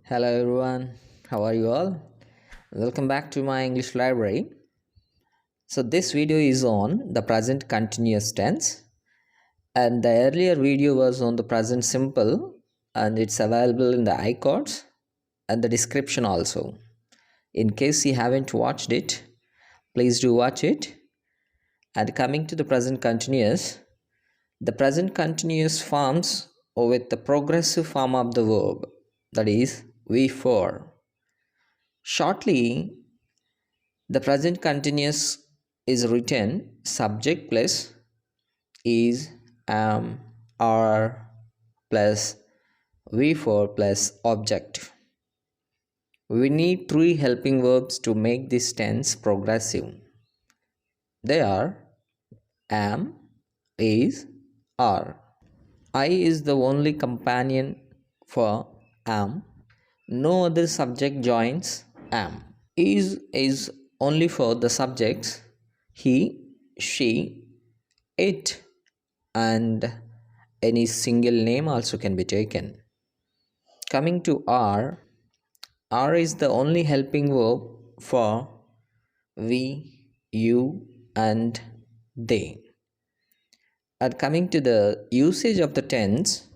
Hello everyone, how are you all? Welcome back to my English library. So this video is on the present continuous tense, and the earlier video was on the present simple, and it's available in the iCards and the description also. In case you haven't watched it, please do watch it. And coming to the present continuous forms with the progressive form of the verb, that is V4. Shortly, the present continuous is written subject plus is, am, are plus V4 plus object. We need three helping verbs to make this tense progressive. They are am, is, are. I is the only companion for am. No other subject joins am. Is only for the subjects he, she, it, and any single name also can be taken. Coming to are is the only helping verb for we, you, and they. And coming to the usage of the tense,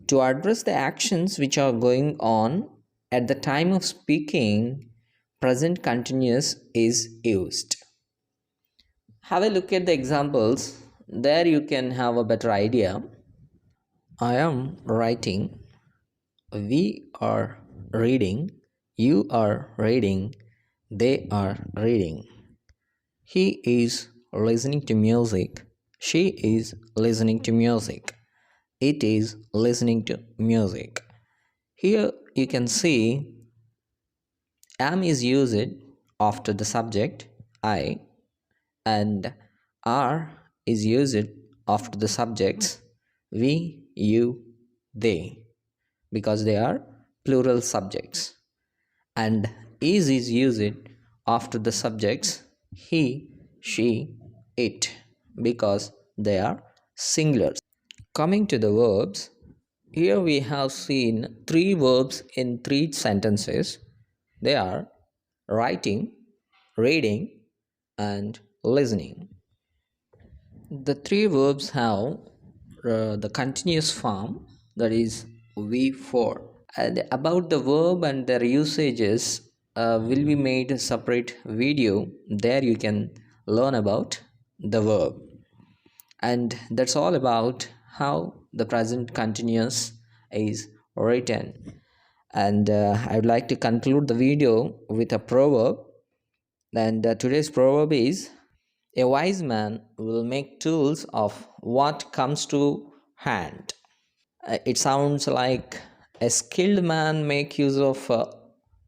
to address the actions which are going on at the time of speaking, present continuous is used. Have a look at the examples. There you can have a better idea. I am writing. We are reading. You are reading. They are reading. He is listening to music. She is listening to music. It is listening to music. Here you can see am is used after the subject I, and are is used after the subjects we, you, they, because they are plural subjects, and is used after the subjects he, she, it, because they are singulars. Coming to the verbs, here we have seen three verbs in three sentences. They are writing, reading, and listening. The three verbs have the continuous form, that is V4. And about the verb and their usages will be made a separate video. There you can learn about the verb. And that's all about how the present continuous is written. And I would like to conclude the video with a proverb. And today's proverb is, a wise man will make tools of what comes to hand. It sounds like a skilled man make use of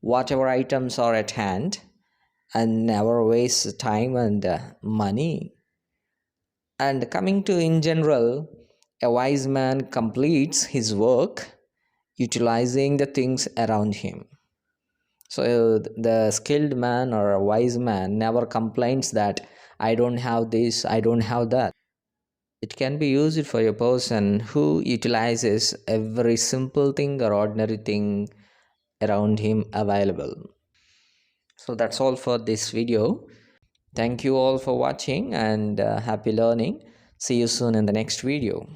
whatever items are at hand and never waste time and money. And coming to in general, a wise man completes his work utilizing the things around him. So the skilled man or a wise man never complains that I don't have this, I don't have that. It can be used for a person who utilizes every simple thing or ordinary thing around him available. So that's all for this video. Thank you all for watching, and happy learning. See you soon in the next video.